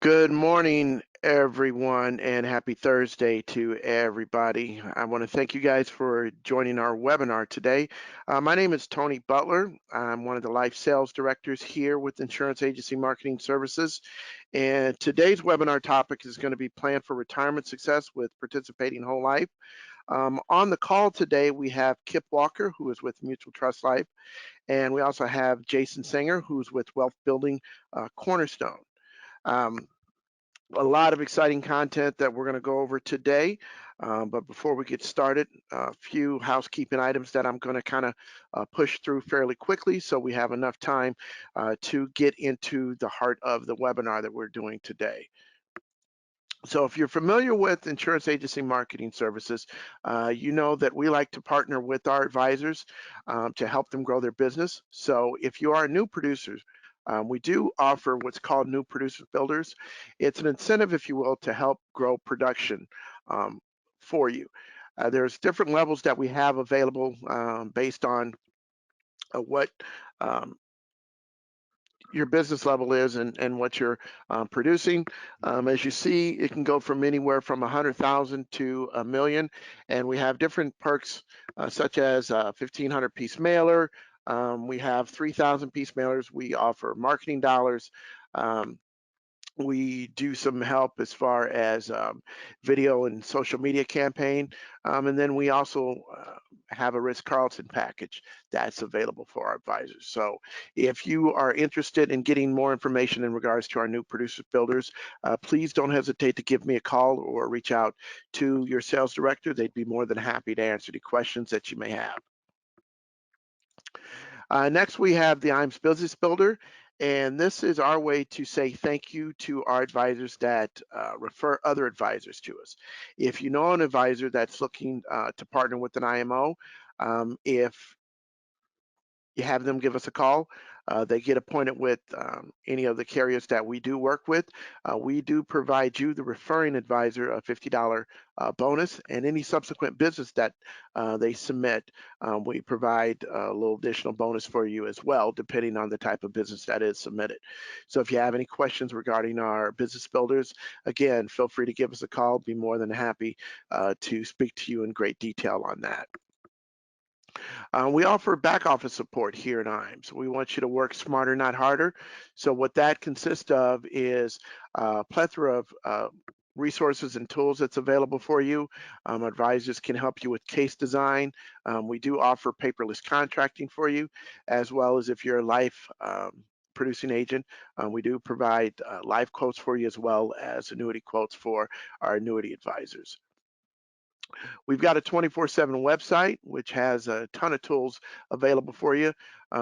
Good morning, everyone, and happy Thursday to everybody. I want to thank you guys for joining our webinar today. My name is Tony Butler. I'm one of the life sales directors here with Insurance Agency Marketing Services. And today's webinar topic is going to be Plan for Retirement Success with Participating Whole Life. On the call today, we have Kip Walker, who is with Mutual Trust Life, and we also have Jason Singer, who's with Wealth Building Cornerstone. A lot of exciting content that we're going to go over today. But before we get started, a few housekeeping items that I'm going to kind of push through fairly quickly so we have enough time to get into the heart of the webinar that we're doing today. So if you're familiar with Insurance Agency Marketing Services, you know that we like to partner with our advisors to help them grow their business. So if you are a new producer, we do offer what's called New Producer Builders. It's an incentive, if you will, to help grow production for you. There's different levels that we have available based on what your business level is and what you're producing. As you see, it can go from anywhere from 100,000 to $1 million, and we have different perks such as 1,500 piece mailer. We have 3,000 piece mailers. We offer marketing dollars. We do some help as far as video and social media campaign. And then we also have a Ritz-Carlton package that's available for our advisors. So if you are interested in getting more information in regards to our New Producer Builders, please don't hesitate to give me a call or reach out to your sales director. They'd be more than happy to answer the questions that you may have. Next, we have the Iams Business Builder, and this is our way to say thank you to our advisors that refer other advisors to us. If you know an advisor that's looking to partner with an IMO, if you have them give us a call. They get appointed with any of the carriers that we do work with. We do provide you, the referring advisor, a $50 bonus, and any subsequent business that they submit, we provide a little additional bonus for you as well, depending on the type of business that is submitted. So if you have any questions regarding our business builders, again, feel free to give us a call. Be more than happy to speak to you in great detail on that. We offer back office support here at Iams. We want you to work smarter, not harder. So what that consists of is a plethora of resources and tools that's available for you. Advisors can help you with case design. We do offer paperless contracting for you, as well as if you're a life producing agent, we do provide live quotes for you as well as annuity quotes for our annuity advisors. We've got a 24/7 website, which has a ton of tools available for you.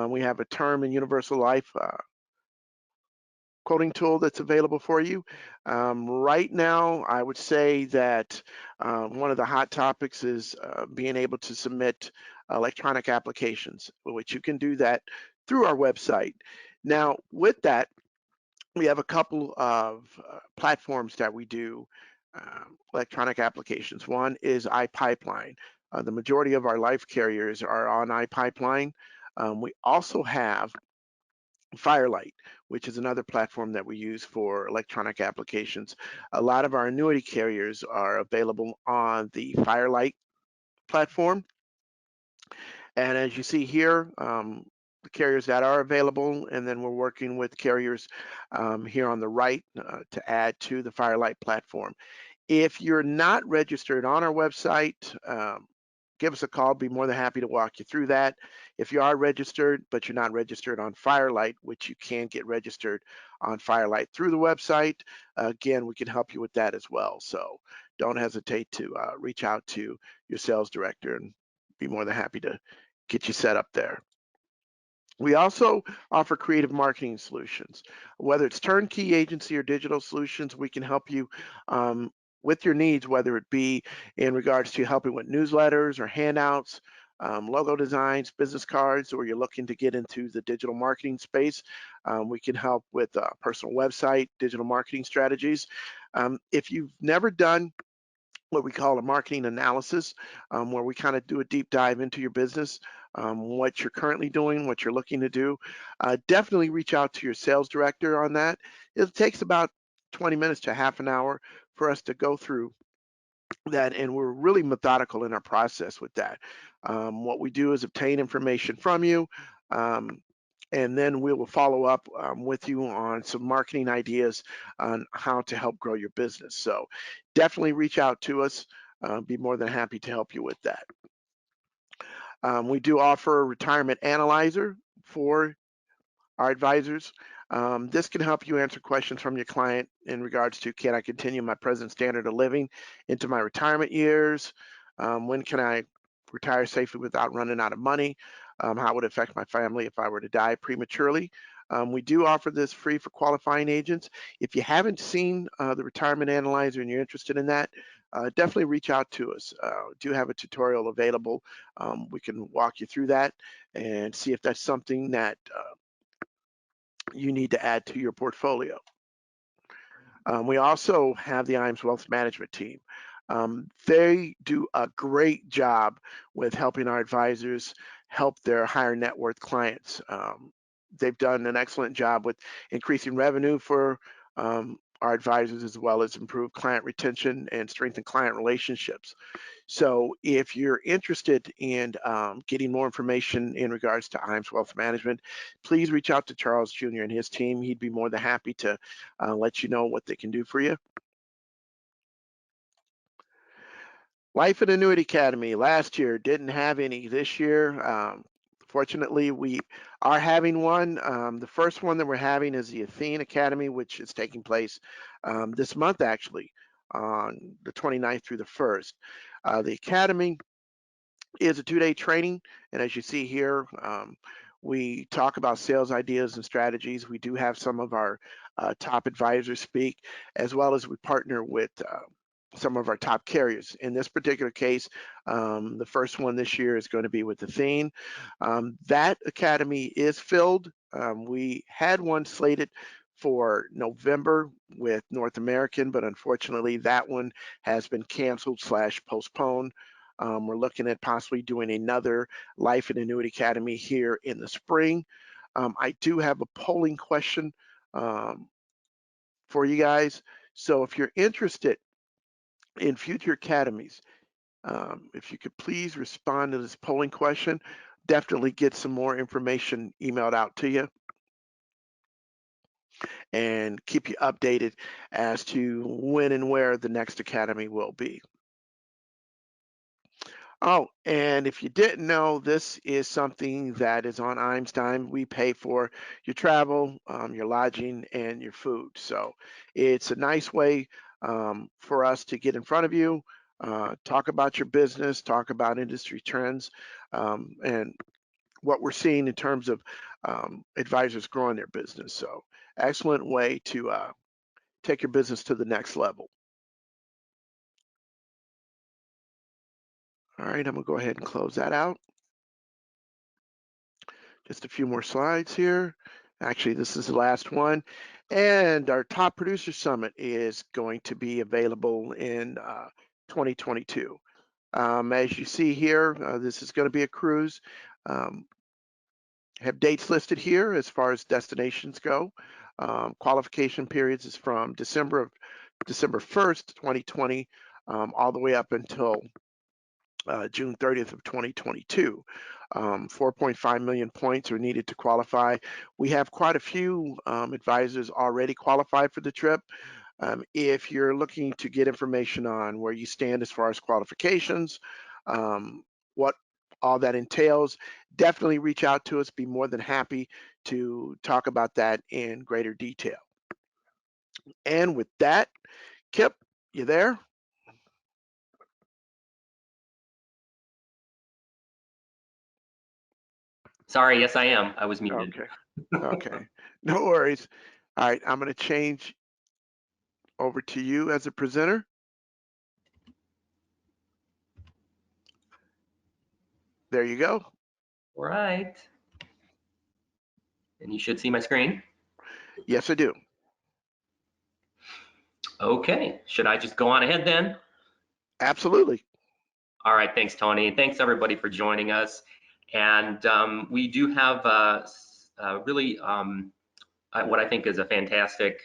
We have a term and universal life quoting tool that's available for you. Right now, I would say that one of the hot topics is being able to submit electronic applications, which you can do that through our website. Now, with that, we have a couple of platforms that we do electronic applications. One is iPipeline. The majority of our life carriers are on iPipeline. We also have Firelight, which is another platform that we use for electronic applications. A lot of our annuity carriers are available on the Firelight platform. And as you see here, the carriers that are available, and then we're working with carriers here on the right to add to the Firelight platform. If you're not registered on our website, give us a call. Be more than happy to walk you through that. If you are registered, but you're not registered on Firelight, which you can get registered on Firelight through the website, again, we can help you with that as well. So don't hesitate to reach out to your sales director and be more than happy to get you set up there. We also offer creative marketing solutions. Whether it's turnkey agency or digital solutions, we can help you with your needs, whether it be in regards to helping with newsletters or handouts, logo designs, business cards, or you're looking to get into the digital marketing space. We can help with a personal website, digital marketing strategies. If you've never done what we call a marketing analysis, where we kind of do a deep dive into your business, what you're currently doing, what you're looking to do, definitely reach out to your sales director on that. It takes about 20 minutes to half an hour for us to go through that, and we're really methodical in our process with that. What we do is obtain information from you, and then we will follow up with you on some marketing ideas on how to help grow your business. So definitely reach out to us. Be more than happy to help you with that. We do offer a retirement analyzer for our advisors. This can help you answer questions from your client in regards to, can I continue my present standard of living into my retirement years? When can I retire safely without running out of money? How would it affect my family if I were to die prematurely? We do offer this free for qualifying agents. If you haven't seen the retirement analyzer and you're interested in that, definitely reach out to us. Do have a tutorial available. We can walk you through that and see if that's something that you need to add to your portfolio. We also have the Iams Wealth Management team. They do a great job with helping our advisors help their higher net worth clients. They've done an excellent job with increasing revenue for our advisors, as well as improve client retention and strengthen client relationships. So if you're interested in getting more information in regards to Iams Wealth Management, please reach out to Charles Jr. and his team. He'd be more than happy to let you know what they can do for you. Life and Annuity Academy last year, didn't have any this year. Fortunately, we are having one. The first one that we're having is the Athene Academy, which is taking place this month, actually, on the 29th through the 1st. The Academy is a 2-day training, and as you see here, we talk about sales ideas and strategies. We do have some of our top advisors speak, as well as we partner with some of our top carriers. In this particular case, the first one this year is going to be with Athene. That academy is filled. We had one slated for November with North American, but unfortunately that one has been canceled / postponed. We're looking at possibly doing another Life and Annuity Academy here in the spring. I do have a polling question for you guys. So if you're interested in future academies, if you could please respond to this polling question, definitely get some more information emailed out to you and keep you updated as to when and where the next academy will be. Oh, and if you didn't know, this is something that is on Iams dime. We pay for your travel, your lodging, and your food. So it's a nice way for us to get in front of you, talk about your business, talk about industry trends, and what we're seeing in terms of advisors growing their business. So excellent way to take your business to the next level. All right, I'm gonna go ahead and close that out. Just a few more slides here. Actually, this is the last one. And our Top Producer Summit is going to be available in 2022. As you see here, this is going to be a cruise. Have dates listed here as far as destinations go. Qualification periods is from December 1st, 2020, all the way up until June 30th of 2022. 4.5 million points are needed to qualify. We have quite a few advisors already qualified for the trip. If you're looking to get information on where you stand as far as qualifications, what all that entails, definitely reach out to us. Be more than happy to talk about that in greater detail. And with that, Kip, you there? Sorry, yes, I am. I was muted. Okay, no worries. All right, I'm going to change over to you as a presenter. There you go. All right. And you should see my screen. Yes, I do. Okay, should I just go on ahead then? Absolutely. All right, thanks, Tony. And thanks everybody for joining us. And we do have really what I think is a fantastic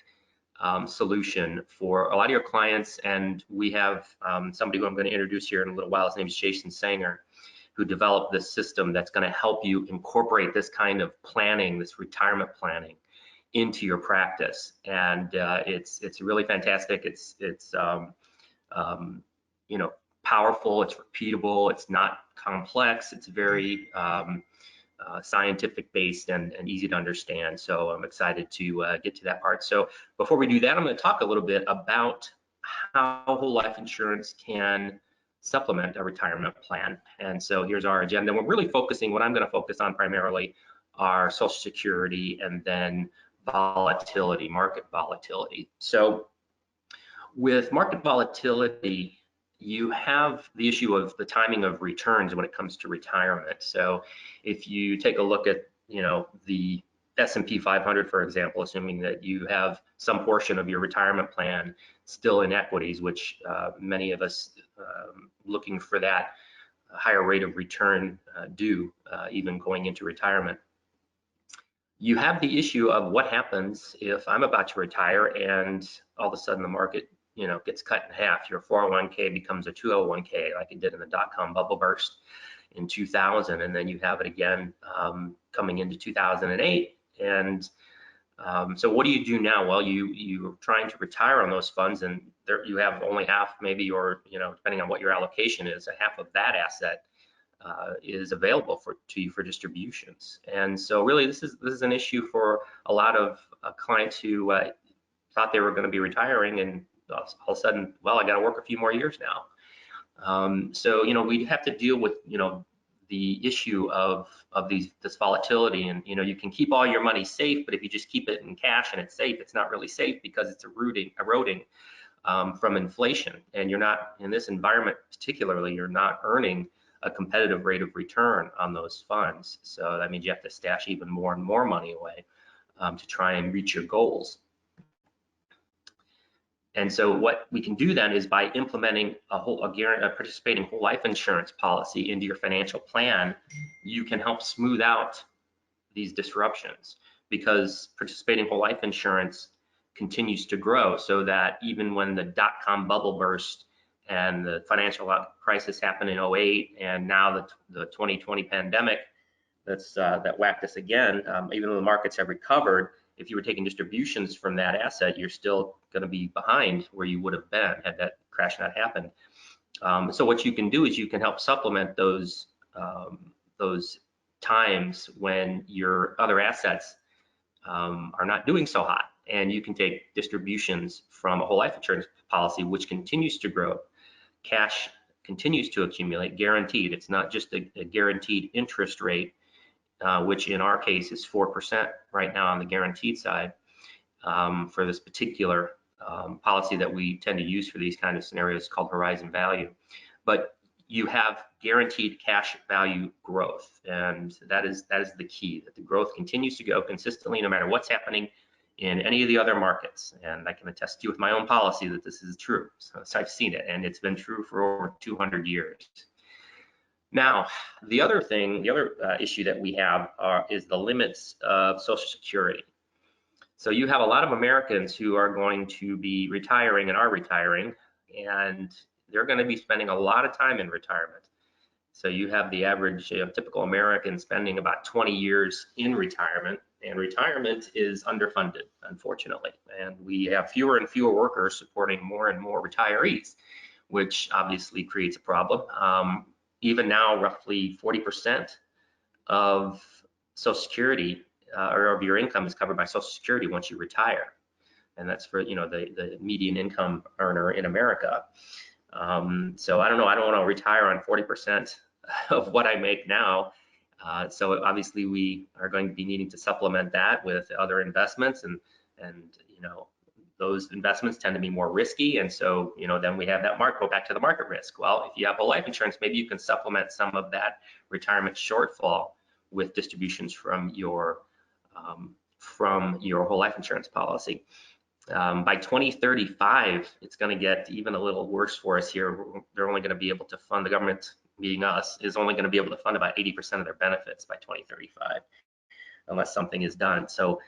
solution for a lot of your clients. And we have somebody who I'm going to introduce here in a little while. His name is Jason Sanger, who developed this system that's going to help you incorporate this kind of planning, this retirement planning, into your practice. And it's really fantastic. It's you know, powerful. It's repeatable. It's not complex. It's very scientific based and easy to understand. So I'm excited to get to that part. So before we do that, I'm going to talk a little bit about how whole life insurance can supplement a retirement plan. And so here's our agenda. We're really focusing, what I'm going to focus on primarily are Social Security and then volatility, market volatility. So with market volatility, you have the issue of the timing of returns when it comes to retirement. So if you take a look at, you know, the S&P 500, for example, assuming that you have some portion of your retirement plan still in equities, which many of us looking for that higher rate of return do, even going into retirement. You have the issue of what happens if I'm about to retire and all of a sudden the market, you know, gets cut in half. Your 401k becomes a 201k, like it did in the dot-com bubble burst in 2000, and then you have it again coming into 2008. And so what do you do now? Well, you're trying to retire on those funds, and there you have only half, maybe, or, you know, depending on what your allocation is, a half of that asset is available to you for distributions. And so really this is an issue for a lot of clients who thought they were going to be retiring, and all of a sudden, well, I got to work a few more years now. So, you know, we have to deal with, you know, the issue of this volatility. And, you know, you can keep all your money safe, but if you just keep it in cash and it's safe, it's not really safe because it's eroding from inflation. And you're not, in this environment particularly, you're not earning a competitive rate of return on those funds. So that means you have to stash even more and more money away to try and reach your goals. And so what we can do then is by implementing a participating whole life insurance policy into your financial plan, you can help smooth out these disruptions, because participating whole life insurance continues to grow, so that even when the dot-com bubble burst and the financial crisis happened in 08, and now the 2020 pandemic that whacked us again, even though the markets have recovered, if you were taking distributions from that asset, you're still going to be behind where you would have been had that crash not happened. So what you can do is you can help supplement those times when your other assets are not doing so hot, and you can take distributions from a whole life insurance policy, which continues to grow. Cash continues to accumulate, guaranteed. It's not just a guaranteed interest rate, which in our case is 4% right now on the guaranteed side for this particular policy that we tend to use for these kind of scenarios, called Horizon Value. But you have guaranteed cash value growth, and that is the key, that the growth continues to go consistently no matter what's happening in any of the other markets. And I can attest to you with my own policy that this is true. So I've seen it, and it's been true for over 200 years. Now, the other issue that we have is the limits of Social Security. So you have a lot of Americans who are going to be retiring and are retiring, and they're going to be spending a lot of time in retirement. So you have the average typical American spending about 20 years in retirement, and retirement is underfunded, unfortunately. And we have fewer and fewer workers supporting more and more retirees, which obviously creates a problem. Even now, roughly 40% of Social Security or of your income is covered by Social Security once you retire, and that's for, you know, the median income earner in America. So I don't know. I don't want to retire on 40% of what I make now. So obviously we are going to be needing to supplement that with other investments, and you know, those investments tend to be more risky, and so, you know, then we have that go back to the market risk. Well, if you have whole life insurance, maybe you can supplement some of that retirement shortfall with distributions from your whole life insurance policy. By 2035, it's going to get even a little worse for us here. They're only going to be able to fund, the government, being us, is only going to be able to fund about 80% of their benefits by 2035, unless something is done. So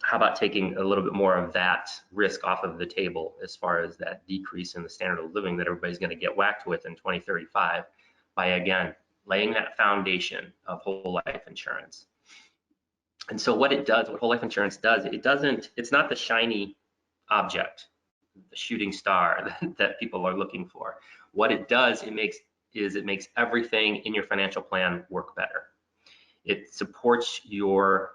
how about taking a little bit more of that risk off of the table as far as that decrease in the standard of living that everybody's going to get whacked with in 2035 by, again, laying that foundation of whole life insurance. And so what it does, what whole life insurance does, it's not the shiny object, the shooting star that people are looking for. What it does, it makes everything in your financial plan work better. It supports your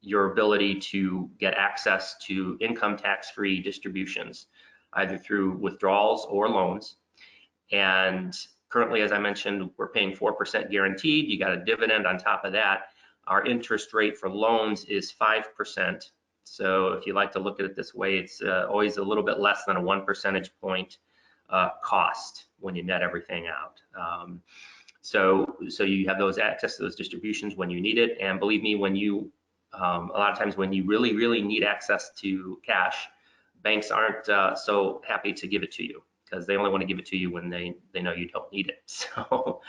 ability to get access to income tax-free distributions, either through withdrawals or loans. And currently, as I mentioned, we're paying 4% guaranteed. You got a dividend on top of that. Our interest rate for loans is 5%. So if you like to look at it this way, it's always a little bit less than a 1 percentage point cost when you net everything out. So you have those access to those distributions when you need it. And believe me, when you a lot of times when you really, really need access to cash, banks aren't so happy to give it to you, because they only want to give it to you when they know you don't need it. So,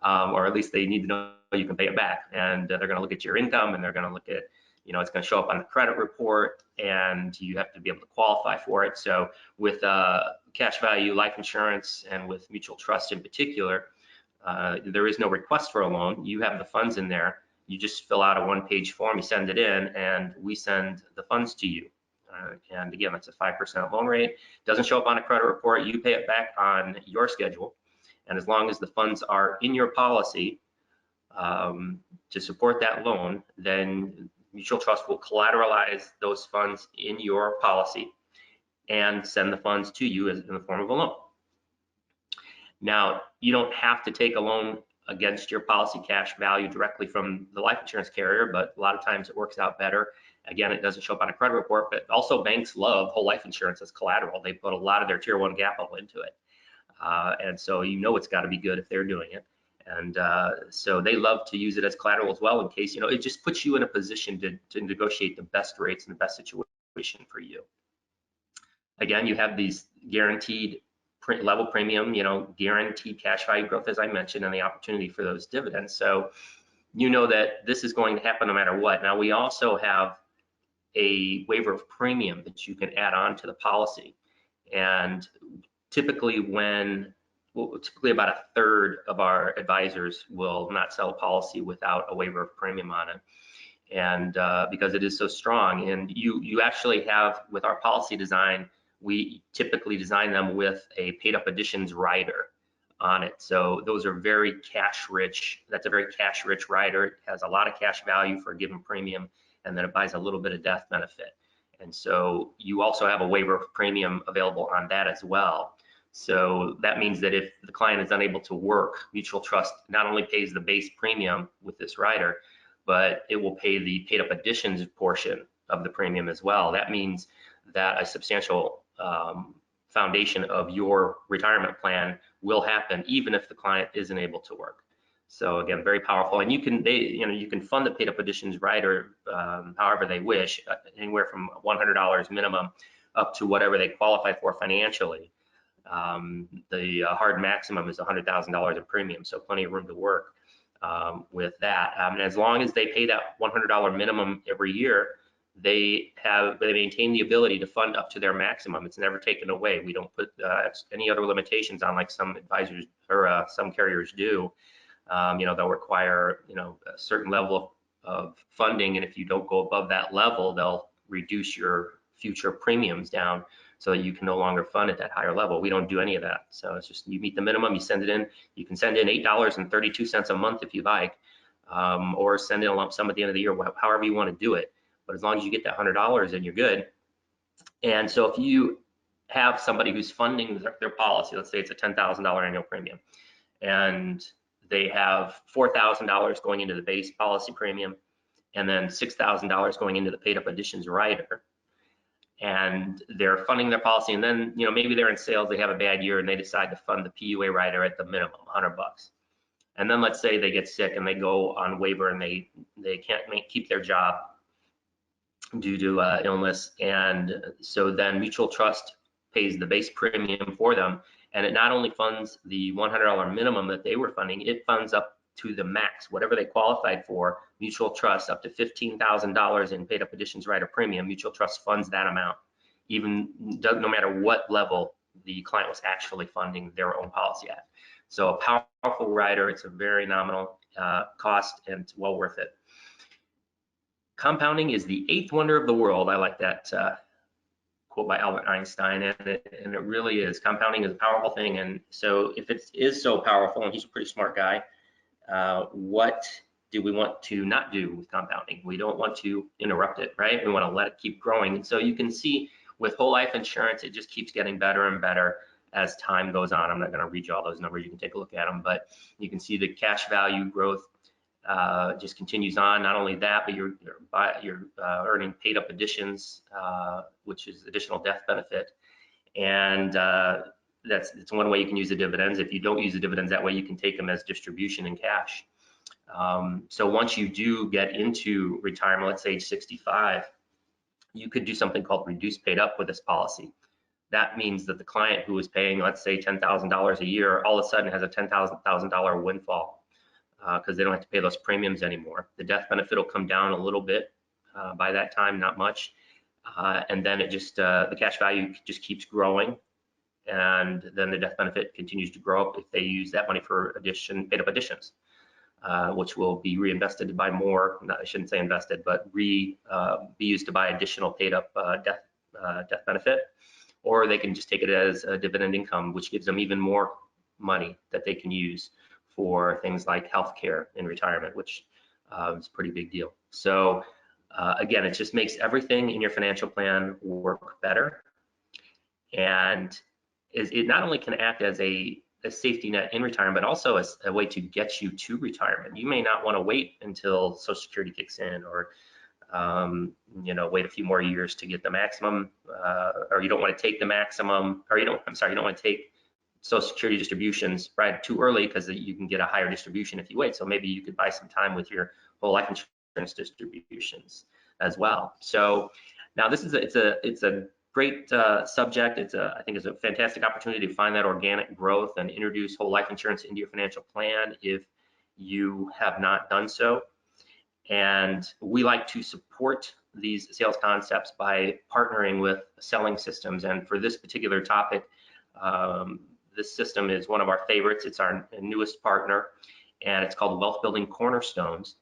or at least they need to know you can pay it back. And they're going to look at your income, and they're going to look at, it's going to show up on the credit report, and you have to be able to qualify for it. So with cash value life insurance, and with mutual trust in particular, there is no request for a loan. You have the funds in there. You just fill out a one-page form, you send it in, and we send the funds to you. And again, that's a 5% loan rate. Doesn't show up on a credit report. You pay it back on your schedule. And as long as the funds are in your policy to support that loan, then mutual trust will collateralize those funds in your policy and send the funds to you in the form of a loan. Now, you don't have to take a loan against your policy cash value directly from the life insurance carrier, but a lot of times it works out better. Again, it doesn't show up on a credit report, but also banks love whole life insurance as collateral. They put a lot of their tier 1 capital into it. And so it's got to be good if they're doing it. And so they love to use it as collateral as well, in case, it just puts you in a position to negotiate the best rates and the best situation for you. Again, you have these guaranteed level premium, guaranteed cash value growth, as I mentioned, and the opportunity for those dividends. So that this is going to happen no matter what. Now, we also have a waiver of premium that you can add on to the policy. And typically about a third of our advisors will not sell a policy without a waiver of premium on it. And because it is so strong, and you actually have, with our policy design, we typically design them with a paid up additions rider on it. So those are very cash rich. That's a very cash rich rider. It has a lot of cash value for a given premium, and then it buys a little bit of death benefit. And so you also have a waiver of premium available on that as well. So that means that if the client is unable to work, mutual trust not only pays the base premium with this rider, but it will pay the paid up additions portion of the premium as well. That means that a substantial foundation of your retirement plan will happen even if the client isn't able to work. So again, very powerful. And you can fund the paid up additions rider however they wish, anywhere from $100 minimum up to whatever they qualify for financially. The hard maximum is $100,000 in premium, so plenty of room to work with that. And as long as they pay that $100 minimum every year, they maintain the ability to fund up to their maximum. It's never taken away. We don't put any other limitations on, like some advisors or some carriers do. They'll require a certain level of funding, and if you don't go above that level, they'll reduce your future premiums down so that you can no longer fund at that higher level. We don't do any of that. So it's just, you meet the minimum, you send it in. You can send in $8.32 a month if you like, or send in a lump sum at the end of the year, however you want to do it. But as long as you get that $100, then you're good. And so if you have somebody who's funding their policy, let's say it's a $10,000 annual premium, and they have $4,000 going into the base policy premium, and then $6,000 going into the paid up additions rider, and they're funding their policy, and then maybe they're in sales, they have a bad year, and they decide to fund the PUA rider at the minimum, $100. And then let's say they get sick and they go on waiver and they can't keep their job due to illness, and so then mutual trust pays the base premium for them, and it not only funds the $100 minimum that they were funding, it funds up to the max, whatever they qualified for. Mutual trust up to $15,000 in paid up additions rider premium. Mutual trust funds that amount, even no matter what level the client was actually funding their own policy at. So a powerful rider. It's a very nominal cost, and it's well worth it. Compounding is the eighth wonder of the world. I like that quote by Albert Einstein, and it really is. Compounding is a powerful thing, and so if it is so powerful, and he's a pretty smart guy, what do we want to not do with compounding? We don't want to interrupt it, right? We want to let it keep growing. And so you can see with whole life insurance, it just keeps getting better and better as time goes on. I'm not going to read you all those numbers. You can take a look at them, but you can see the cash value growth just continues on. Not only that, but you're earning paid up additions, which is additional death benefit. And it's one way you can use the dividends. If you don't use the dividends that way, you can take them as distribution in cash. So once you do get into retirement, let's say age 65, you could do something called reduce paid up with this policy. That means that the client who is paying, let's say $10,000 a year, all of a sudden has a $10,000 windfall because they don't have to pay those premiums anymore. The death benefit will come down a little bit by that time, not much. And then it just, the cash value just keeps growing. And then the death benefit continues to grow up if they use that money for paid up additions, which will be reinvested to buy more, I shouldn't say invested, but be used to buy additional paid up death benefit. Or they can just take it as a dividend income, which gives them even more money that they can use for things like healthcare in retirement, which is a pretty big deal. So again, it just makes everything in your financial plan work better. And it not only can act as a safety net in retirement, but also as a way to get you to retirement. You may not want to wait until Social Security kicks in, or wait a few more years to get the maximum, or you don't want to take the maximum, or you don't want to take Social Security distributions right too early because you can get a higher distribution if you wait. So maybe you could buy some time with your whole life insurance distributions as well. So now this is it's a great subject. I think it's a fantastic opportunity to find that organic growth and introduce whole life insurance into your financial plan if you have not done so. And we like to support these sales concepts by partnering with selling systems. And for this particular topic, this system is one of our favorites. It's our newest partner, and it's called Wealth Building Cornerstones.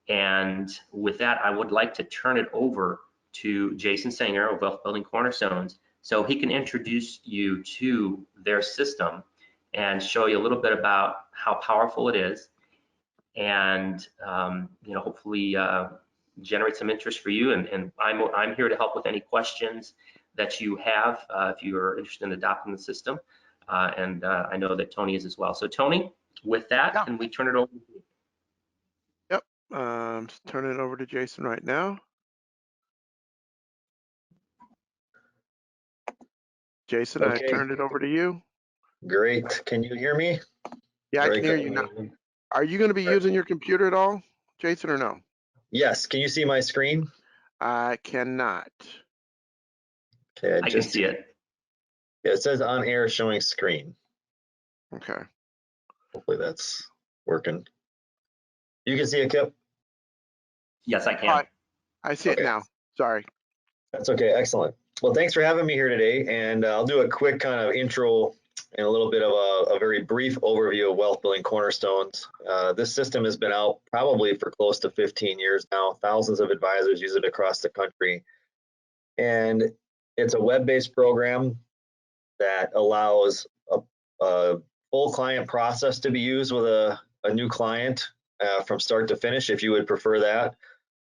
And with that, I would like to turn it over to Jason Sanger of Wealth Building Cornerstones so he can introduce you to their system and show you a little bit about how powerful it is, and hopefully generate some interest for you. And I'm here to help with any questions that you have if you are interested in adopting the system. And I know that Tony is as well. So Tony, with that, Yeah. Can we turn it over to you? Yep, turn it over to Jason right now. Jason, okay. I turned it over to you. Great. Can you hear me? Yeah, I can hear you now. Are you going to be using your computer at all, Jason, or no? Yes. Can you see my screen? I cannot. Okay, I can see it. Yeah, it says on air showing screen. Okay. Hopefully that's working. You can see it, Kip? Yes, I can. I see it now. Sorry. That's okay. Excellent. Well, thanks for having me here today. And I'll do a quick kind of intro and a little bit of a very brief overview of Wealth Building Cornerstones. This system has been out probably for close to 15 years now. Thousands of advisors use it across the country. And it's a web-based program that allows a full client process to be used with a new client from start to finish, if you would prefer that.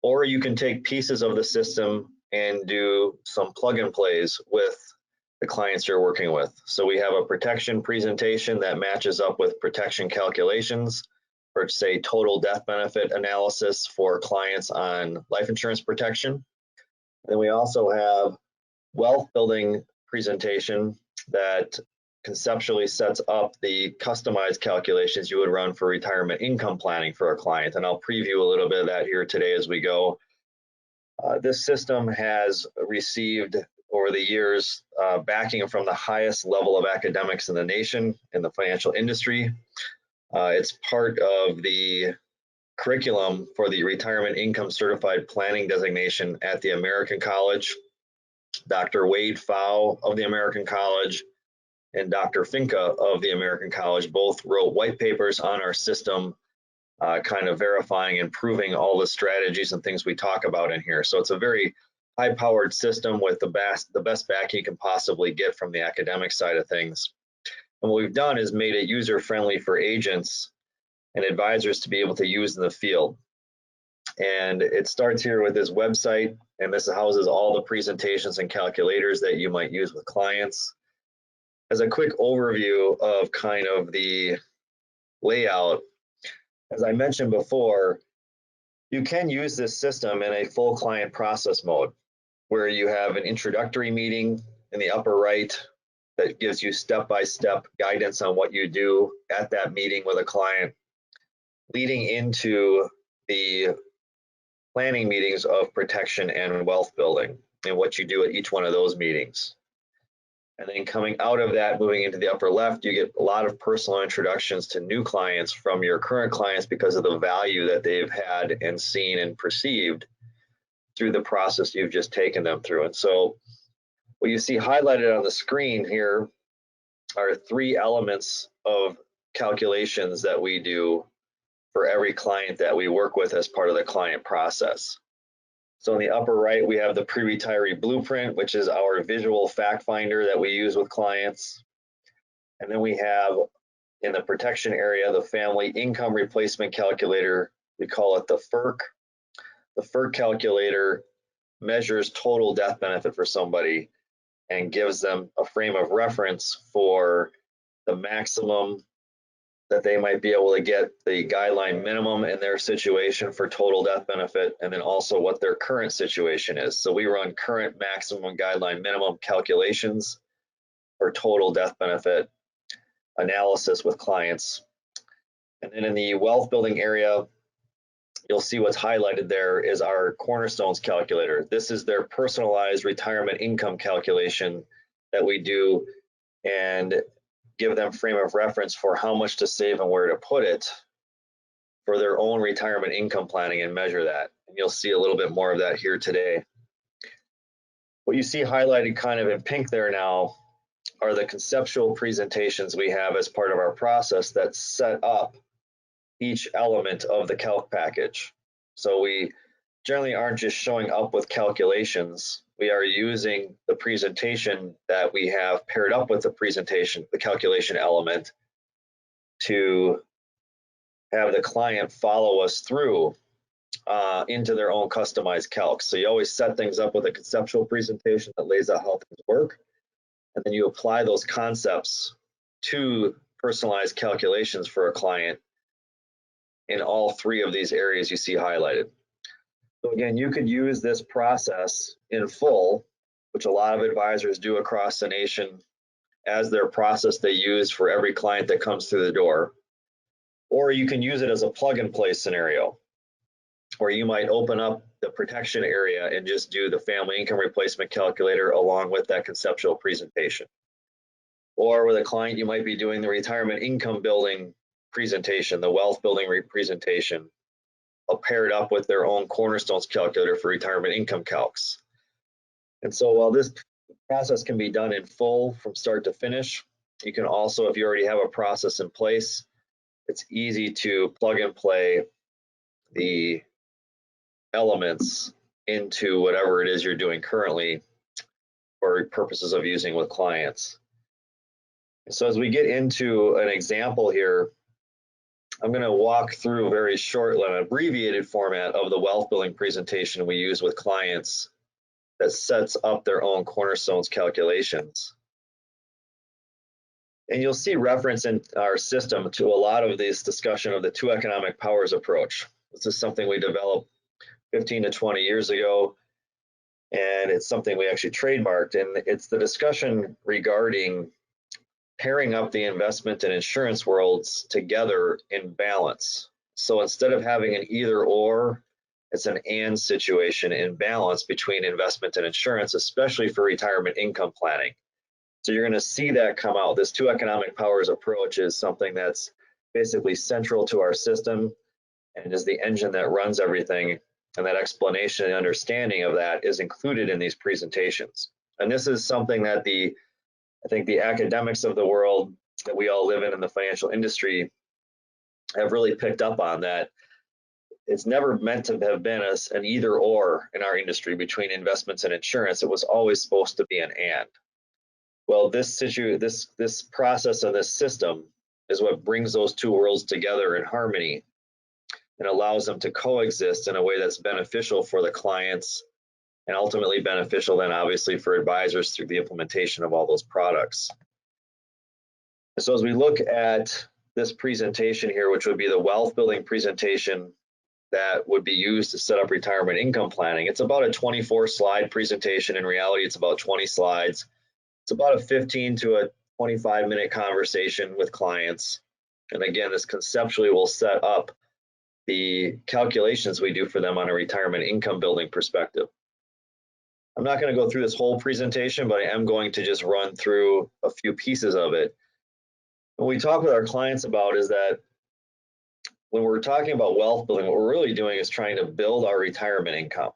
Or you can take pieces of the system and do some plug and plays with the clients you're working with. So we have a protection presentation that matches up with protection calculations for, say, total death benefit analysis for clients on life insurance protection. And then we also have wealth building presentation that conceptually sets up the customized calculations you would run for retirement income planning for a client. And I'll preview a little bit of that here today as we go. This system has received over the years backing from the highest level of academics in the nation in the financial industry. It's part of the curriculum for the Retirement Income Certified Planning designation at the American College. Dr. Wade Pfau of the American College and Dr. Finca of the American College both wrote white papers on our system, kind of verifying and proving all the strategies and things we talk about in here. So it's a very high-powered system with the best back you can possibly get from the academic side of things. And what we've done is made it user-friendly for agents and advisors to be able to use in the field. And it starts here with this website, and this houses all the presentations and calculators that you might use with clients. As a quick overview of kind of the layout, as I mentioned before, you can use this system in a full client process mode, where you have an introductory meeting in the upper right that gives you step-by-step guidance on what you do at that meeting with a client, leading into the planning meetings of protection and wealth building and what you do at each one of those meetings. And then coming out of that, moving into the upper left, you get a lot of personal introductions to new clients from your current clients because of the value that they've had and seen and perceived through the process you've just taken them through. And so what you see highlighted on the screen here are 3 elements of calculations that we do for every client that we work with as part of the client process. So in the upper right, we have the pre-retiree blueprint, which is our visual fact finder that we use with clients. And then we have in the protection area, the family income replacement calculator. We call it the FERC. The FERC calculator measures total death benefit for somebody and gives them a frame of reference for the maximum that they might be able to get, the guideline minimum in their situation for total death benefit, and then also what their current situation is. So we run current maximum guideline minimum calculations for total death benefit analysis with clients. And then in the wealth building area, you'll see what's highlighted there is our Cornerstones Calculator. This is their personalized retirement income calculation that we do and give them frame of reference for how much to save and where to put it for their own retirement income planning and measure that. And you'll see a little bit more of that here today. What you see highlighted kind of in pink there now are the conceptual presentations we have as part of our process that set up each element of the calc package. So we generally aren't just showing up with calculations. We are using the presentation that we have paired up with the presentation, the calculation element, to have the client follow us through into their own customized calcs. So you always set things up with a conceptual presentation that lays out how things work, and then you apply those concepts to personalized calculations for a client in all 3 of these areas you see highlighted. So again, you could use this process in full, which a lot of advisors do across the nation, as their process they use for every client that comes through the door. Or you can use it as a plug and play scenario, where you might open up the protection area and just do the family income replacement calculator along with that conceptual presentation. Or with a client, you might be doing the retirement income building presentation, the wealth building presentation, paired up with their own Cornerstones calculator for retirement income calcs. And so while this process can be done in full from start to finish, you can also, if you already have a process in place, it's easy to plug and play the elements into whatever it is you're doing currently for purposes of using with clients. So as we get into an example here, I'm going to walk through a very short, an abbreviated format of the wealth building presentation we use with clients that sets up their own Cornerstones calculations. And you'll see reference in our system to a lot of this discussion of the 2 economic powers approach. This is something we developed 15 to 20 years ago, and it's something we actually trademarked. And it's the discussion regarding pairing up the investment and insurance worlds together in balance. So instead of having an either or, it's an and situation in balance between investment and insurance, especially for retirement income planning. So you're going to see that come out. This 2 economic powers approach is something that's basically central to our system and is the engine that runs everything. And that explanation and understanding of that is included in these presentations. And this is something that I think the academics of the world that we all live in the financial industry have really picked up on, that it's never meant to have been an either or in our industry between investments and insurance. It was always supposed to be an and. Well, this process of this system is what brings those two worlds together in harmony and allows them to coexist in a way that's beneficial for the clients and ultimately beneficial then obviously for advisors through the implementation of all those products. So as we look at this presentation here, which would be the wealth building presentation that would be used to set up retirement income planning, it's about a 24 slide presentation. In reality, it's about 20 slides. It's about a 15 to a 25-minute conversation with clients. And again, this conceptually will set up the calculations we do for them on a retirement income building perspective. I'm not going to go through this whole presentation, but I am going to just run through a few pieces of it. What we talk with our clients about is that when we're talking about wealth building, what we're really doing is trying to build our retirement income.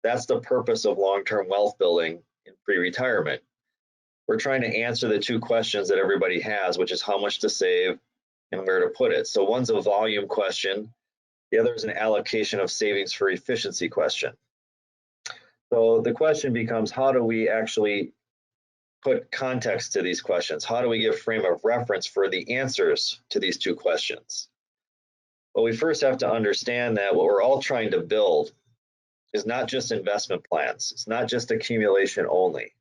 That's the purpose of long-term wealth building in pre-retirement. We're trying to answer the two questions that everybody has, which is how much to save and where to put it. So one's a volume question. The other is an allocation of savings for efficiency question. So the question becomes, how do we actually put context to these questions? How do we give frame of reference for the answers to these two questions? Well, we first have to understand that what we're all trying to build is not just investment plans. It's not just accumulation only.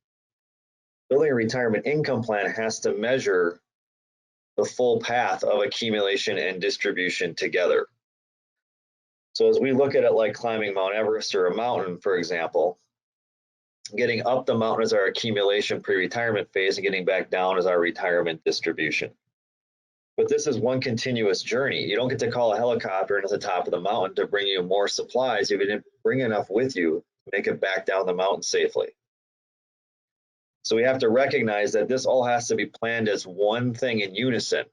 Building a retirement income plan has to measure the full path of accumulation and distribution together. So as we look at it like climbing Mount Everest or a mountain, for example, getting up the mountain is our accumulation pre-retirement phase, and getting back down is our retirement distribution. But this is one continuous journey. You don't get to call a helicopter into the top of the mountain to bring you more supplies if you didn't bring enough with you to make it back down the mountain safely. So we have to recognize that this all has to be planned as one thing in unison,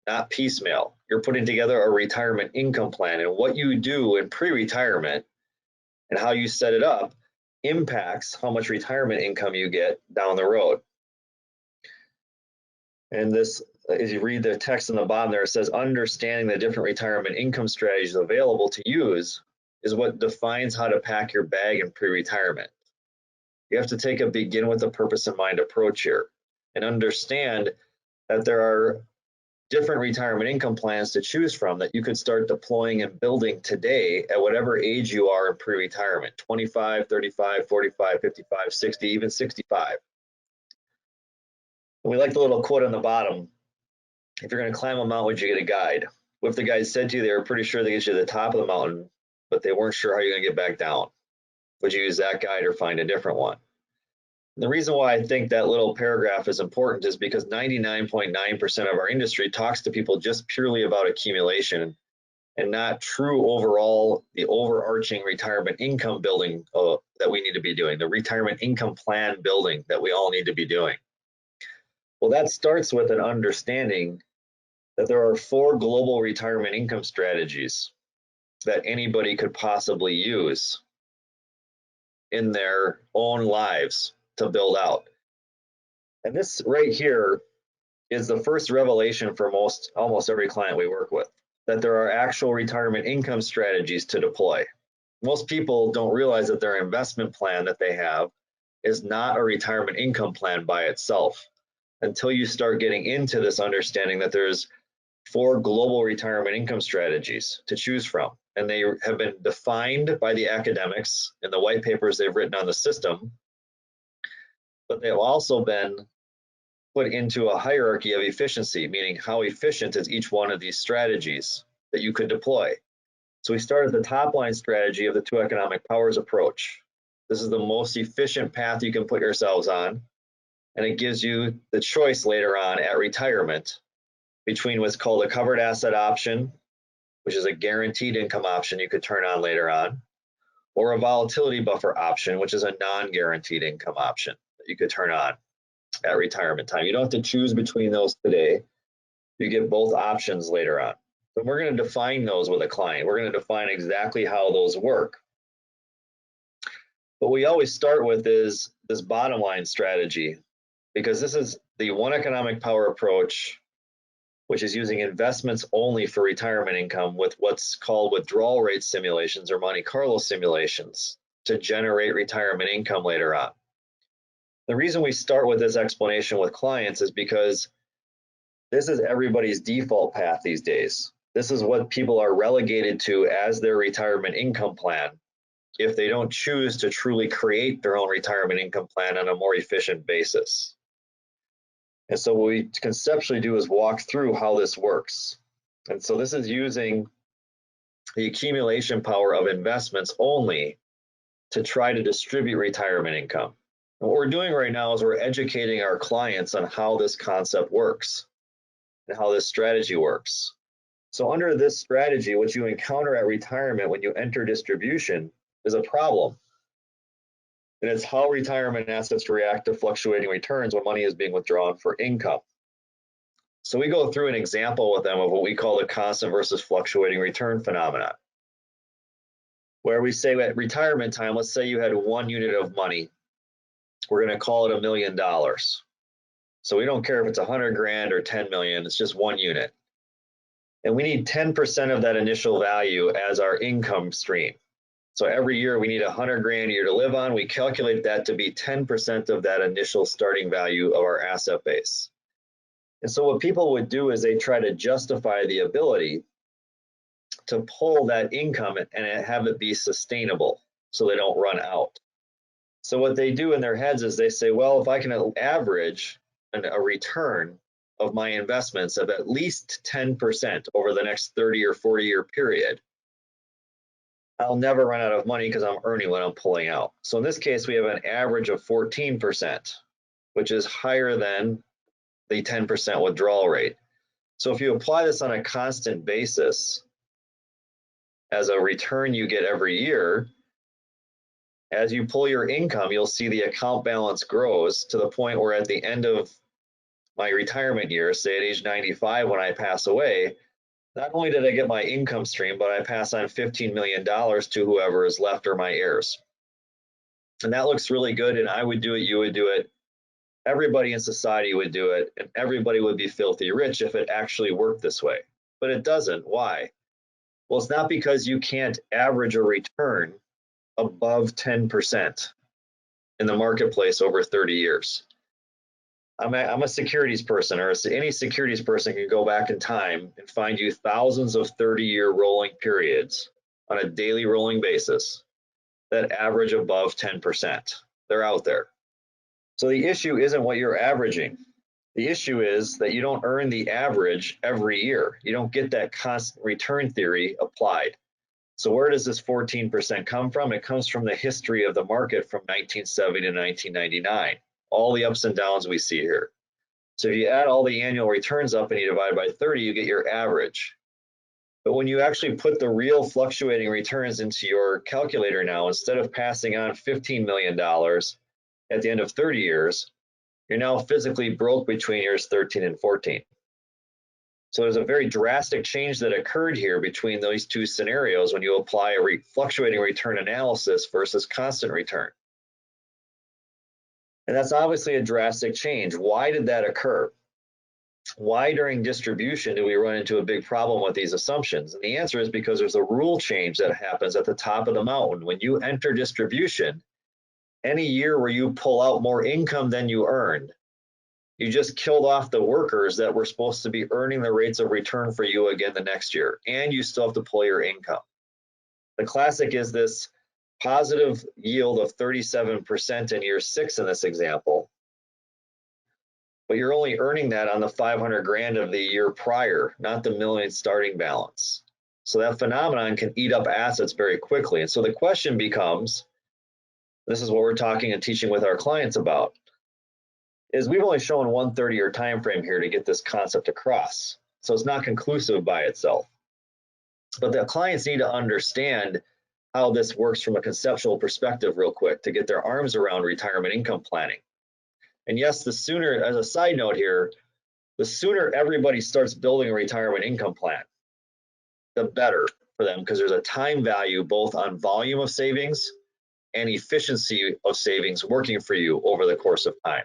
not piecemeal. You're putting together a retirement income plan, and what you do in pre-retirement and how you set it up impacts how much retirement income you get down the road. And this, as you read the text on the bottom there, it says understanding the different retirement income strategies available to use is what defines how to pack your bag in pre-retirement. You have to take a begin with a purpose in mind approach here and understand that there are different retirement income plans to choose from that you could start deploying and building today at whatever age you are in pre-retirement, 25, 35, 45, 55, 60, even 65. And we like the little quote on the bottom. If you're going to climb a mountain, would you get a guide? What if the guide said to you they were pretty sure they get you to the top of the mountain, but they weren't sure how you're going to get back down? Would you use that guide or find a different one? And the reason why I think that little paragraph is important is because 99.9% of our industry talks to people just purely about accumulation and not true overall, the overarching retirement income building that we need to be doing, the retirement income plan building that we all need to be doing. Well, that starts with an understanding that there are 4 global retirement income strategies that anybody could possibly use in their own lives to build out. And this right here is the first revelation for almost every client we work with, that there are actual retirement income strategies to deploy. Most people don't realize that their investment plan that they have is not a retirement income plan by itself until you start getting into this understanding that there's 4 global retirement income strategies to choose from. And they have been defined by the academics in the white papers they've written on the system, but they've also been put into a hierarchy of efficiency, meaning how efficient is each one of these strategies that you could deploy. So we start at the top line strategy of the 2 economic powers approach. This is the most efficient path you can put yourselves on, and it gives you the choice later on at retirement between what's called a covered asset option, which is a guaranteed income option you could turn on later on, or a volatility buffer option, which is a non-guaranteed income option that you could turn on at retirement time. You don't have to choose between those today. You get both options later on. But we're going to define those with a client. We're going to define exactly how those work. What we always start with is this bottom line strategy, because this is the one economic power approach, which is using investments only for retirement income with what's called withdrawal rate simulations or Monte Carlo simulations to generate retirement income later on. The reason we start with this explanation with clients is because this is everybody's default path these days. This is what people are relegated to as their retirement income plan if they don't choose to truly create their own retirement income plan on a more efficient basis. And so what we conceptually do is walk through how this works. And so this is using the accumulation power of investments only to try to distribute retirement income. And what we're doing right now is we're educating our clients on how this concept works and how this strategy works. So under this strategy, what you encounter at retirement when you enter distribution is a problem. And it's how retirement assets react to fluctuating returns when money is being withdrawn for income. So we go through an example with them of what we call the constant versus fluctuating return phenomenon, where we say at retirement time, let's say you had 1 unit of money. We're going to call it $1 million. So we don't care if it's 100 grand or 10 million, it's just 1 unit. And we need 10% of that initial value as our income stream. So every year we need 100 grand a year to live on. We calculate that to be 10% of that initial starting value of our asset base. And so what people would do is they try to justify the ability to pull that income and have it be sustainable so they don't run out. So what they do in their heads is they say, well, if I can average a return of my investments of at least 10% over the next 30 or 40 year period, I'll never run out of money because I'm earning what I'm pulling out. So in this case, we have an average of 14%, which is higher than the 10% withdrawal rate. So if you apply this on a constant basis as a return you get every year, as you pull your income, you'll see the account balance grows to the point where at the end of my retirement years, say at age 95 when I pass away, not only did I get my income stream, but I pass on $15 million to whoever is left or my heirs. And that looks really good, and I would do it, you would do it, everybody in society would do it, and everybody would be filthy rich if it actually worked this way. But it doesn't. Why? Well, it's not because you can't average a return above 10% in the marketplace over 30 years. I'm a securities person, or any securities person can go back in time and find you thousands of 30-year rolling periods on a daily rolling basis that average above 10%. They're out there. So the issue isn't what you're averaging. The issue is that you don't earn the average every year. You don't get that constant return theory applied. So where does this 14% come from? It comes from the history of the market from 1970 to 1999. All the ups and downs we see here. So if you add all the annual returns up and you divide by 30, you get your average. But when you actually put the real fluctuating returns into your calculator now, instead of passing on $15 million at the end of 30 years, you're now physically broke between years 13 and 14. So there's a very drastic change that occurred here between those two scenarios when you apply a fluctuating return analysis versus constant return. And that's obviously a drastic change. Why did that occur? Why during distribution do we run into a big problem with these assumptions? And the answer is because there's a rule change that happens at the top of the mountain. When you enter distribution, any year where you pull out more income than you earned, you just killed off the workers that were supposed to be earning the rates of return for you again the next year, and you still have to pull your income. The classic is this positive yield of 37% in year 6 in this example, but you're only earning that on the 500 grand of the year prior, not the million starting balance. So that phenomenon can eat up assets very quickly. And so the question becomes, this is what we're talking and teaching with our clients about, is we've only shown one 30-year time frame here to get this concept across. So it's not conclusive by itself. But the clients need to understand how this works from a conceptual perspective real quick to get their arms around retirement income planning. And yes, the sooner, as a side note here, the sooner everybody starts building a retirement income plan, the better for them, because there's a time value both on volume of savings and efficiency of savings working for you over the course of time.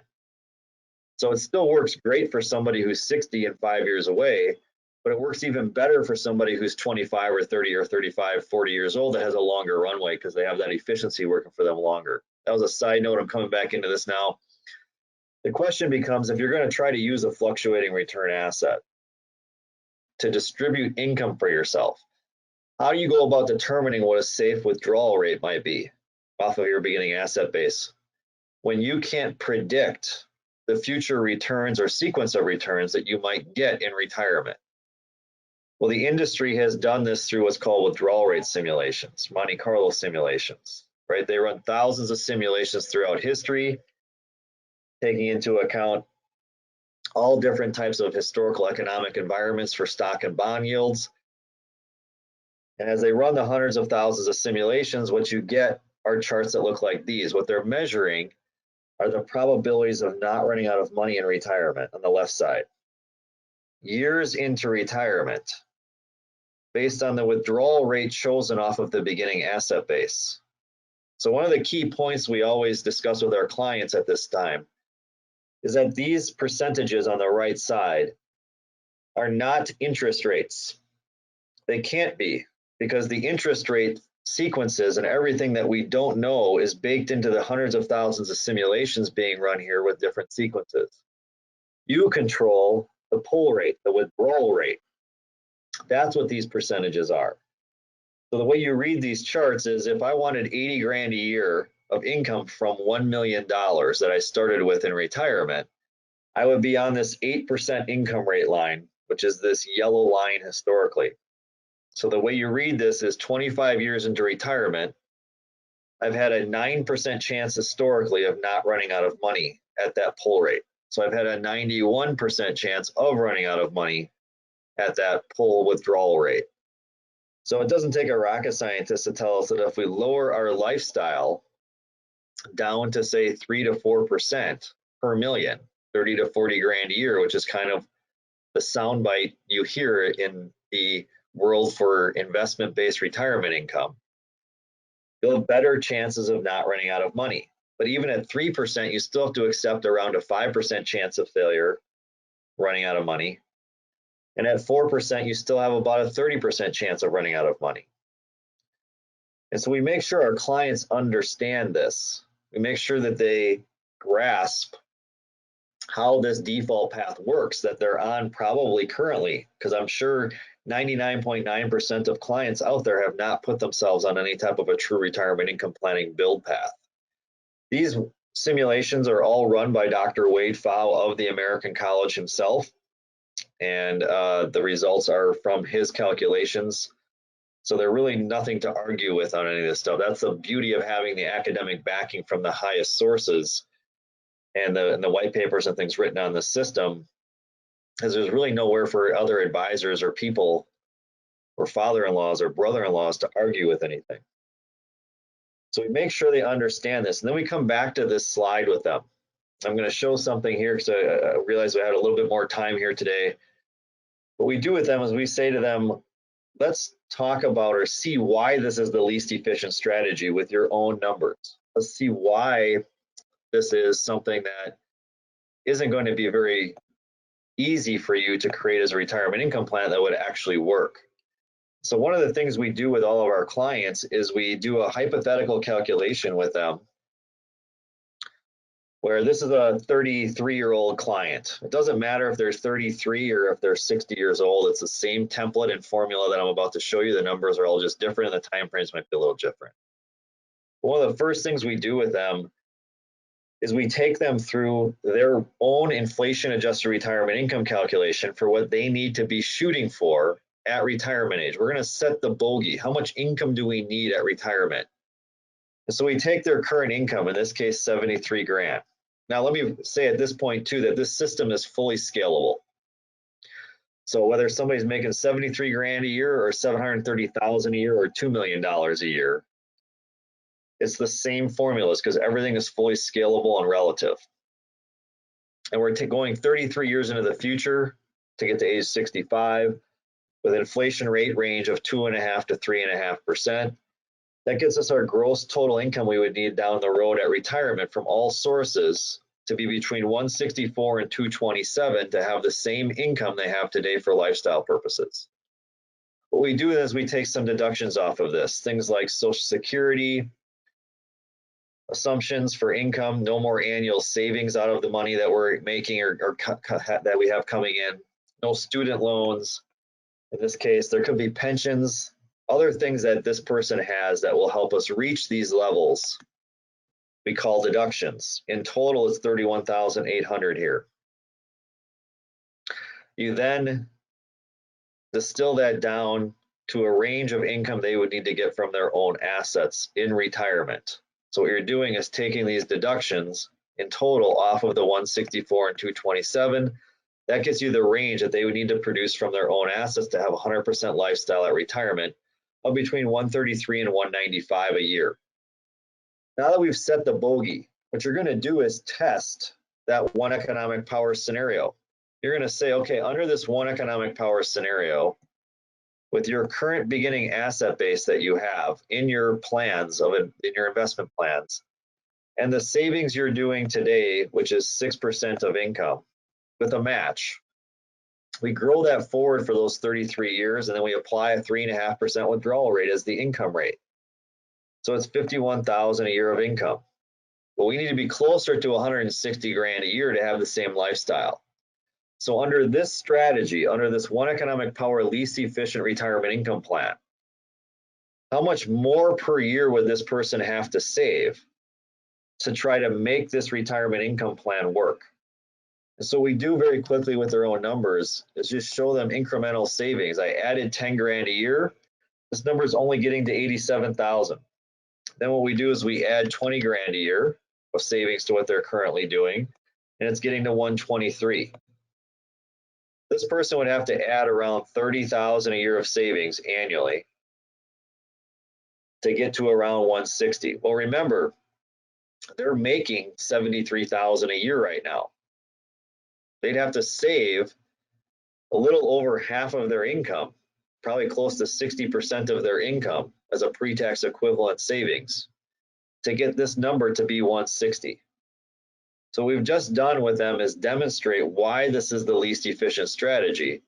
So it still works great for somebody who's 60 and 5 years away, but it works even better for somebody who's 25 or 30 or 35, 40 years old that has a longer runway because they have that efficiency working for them longer. That was a side note. I'm coming back into this now. The question becomes, if you're going to try to use a fluctuating return asset to distribute income for yourself, how do you go about determining what a safe withdrawal rate might be off of your beginning asset base when you can't predict the future returns or sequence of returns that you might get in retirement? Well, the industry has done this through what's called withdrawal rate simulations, Monte Carlo simulations, right? They run thousands of simulations throughout history, taking into account all different types of historical economic environments for stock and bond yields. And as they run the hundreds of thousands of simulations, what you get are charts that look like these. What they're measuring are the probabilities of not running out of money in retirement on the left side. Years into retirement, based on the withdrawal rate chosen off of the beginning asset base. So one of the key points we always discuss with our clients at this time is that these percentages on the right side are not interest rates. They can't be, because the interest rate sequences and everything that we don't know is baked into the hundreds of thousands of simulations being run here with different sequences. You control the pull rate, the withdrawal rate. That's what these percentages are. So the way you read these charts is, if I wanted 80 grand a year of income from $1 million that I started with in retirement, I would be on this 8% income rate line, which is this yellow line historically. So the way you read this is 25 years into retirement, I've had a 9% chance historically of not running out of money at that pull rate. So I've had a 91% chance of running out of money at that pull withdrawal rate. So it doesn't take a rocket scientist to tell us that if we lower our lifestyle down to say 3 to 4% per million, 30 to 40 grand a year, which is kind of the soundbite you hear in the world for investment-based retirement income, you'll have better chances of not running out of money. But even at 3%, you still have to accept around a 5% chance of failure running out of money. And at 4%, you still have about a 30% chance of running out of money. And so we make sure our clients understand this. We make sure that they grasp how this default path works that they're on probably currently, because I'm sure 99.9% of clients out there have not put themselves on any type of a true retirement income planning build path. These simulations are all run by Dr. Wade Pfau of the American College himself, and the results are from his calculations. So they're really nothing to argue with on any of this stuff. That's the beauty of having the academic backing from the highest sources and the white papers and things written on the system, because there's really nowhere for other advisors or people or father-in-laws or brother-in-laws to argue with anything. So we make sure they understand this. And then we come back to this slide with them. I'm going to show something here because I realized we had a little bit more time here today. What we do with them is we say to them, let's talk about or see why this is the least efficient strategy with your own numbers. Let's see why this is something that isn't going to be very easy for you to create as a retirement income plan that would actually work. So one of the things we do with all of our clients is we do a hypothetical calculation with them, where this is a 33-year-old client. It doesn't matter if they're 33 or if they're 60 years old. It's the same template and formula that I'm about to show you. The numbers are all just different and the time frames might be a little different. One of the first things we do with them is we take them through their own inflation-adjusted retirement income calculation for what they need to be shooting for at retirement age. We're going to set the bogey. How much income do we need at retirement? And so we take their current income, in this case, 73 grand. Now, let me say at this point, too, that this system is fully scalable. So whether somebody's making 73 grand a year or 730,000 a year or $2 million a year, it's the same formulas because everything is fully scalable and relative. and we're going 33 years into the future to get to age 65 with an inflation rate range of 2.5% to 3.5%. That gets us our gross total income we would need down the road at retirement from all sources to be between 164 and 227 to have the same income they have today for lifestyle purposes. What we do is we take some deductions off of this, things like Social Security, assumptions for income, no more annual savings out of the money that we're making or that we have coming in, no student loans. In this case, there could be pensions, other things that this person has that will help us reach these levels we call deductions. In total, it's $31,800 here. You then distill that down to a range of income they would need to get from their own assets in retirement. So what you're doing is taking these deductions in total off of the 164 and 227. That gets you the range that they would need to produce from their own assets to have 100% lifestyle at retirement of between 133 and 195 a year. Now that we've set the bogey, what you're going to do is test that one economic power scenario. You're going to say, okay, under this one economic power scenario, with your current beginning asset base that you have in your plans in your investment plans, and the savings you're doing today, which is 6% of income with a match, we grow that forward for those 33 years, and then we apply a 3.5% withdrawal rate as the income rate. So it's 51,000 a year of income. Well, we need to be closer to 160 grand a year to have the same lifestyle. So under this strategy, under this one economic power least efficient retirement income plan, how much more per year would this person have to save to try to make this retirement income plan work? And so we do very quickly with their own numbers is just show them incremental savings. I added 10 grand a year. This number is only getting to 87,000. Then what we do is we add 20 grand a year of savings to what they're currently doing, and it's getting to 123. This person would have to add around 30,000 a year of savings annually to get to around 160. Well, remember, they're making 73,000 a year right now. They'd have to save a little over half of their income, probably close to 60% of their income as a pre-tax equivalent savings to get this number to be 160. So what we've just done with them is demonstrate why this is the least efficient strategy.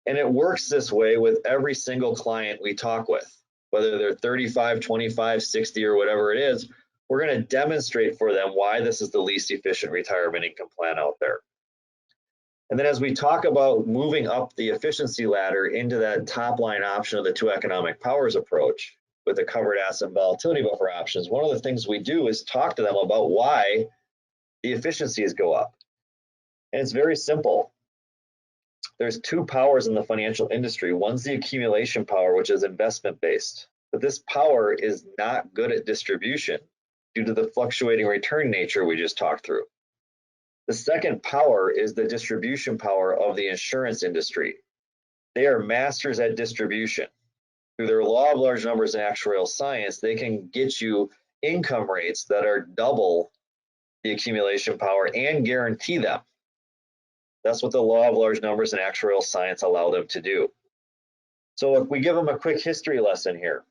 And it works this way with every single client we talk with, whether they're 35, 25, 60, or whatever it is. We're going to demonstrate for them why this is the least efficient retirement income plan out there. And then as we talk about moving up the efficiency ladder into that top line option of the two economic powers approach with the covered asset and volatility buffer options, one of the things we do is talk to them about why the efficiencies go up. And it's very simple. There's two powers in the financial industry. One's the accumulation power, which is investment based, but this power is not good at distribution due to the fluctuating return nature we just talked through. The second power is the distribution power of the insurance industry. They are masters at distribution. Through their law of large numbers and actuarial science, they can get you income rates that are double the accumulation power and guarantee them. That's what the law of large numbers and actuarial science allow them to do. So if we give them a quick history lesson here,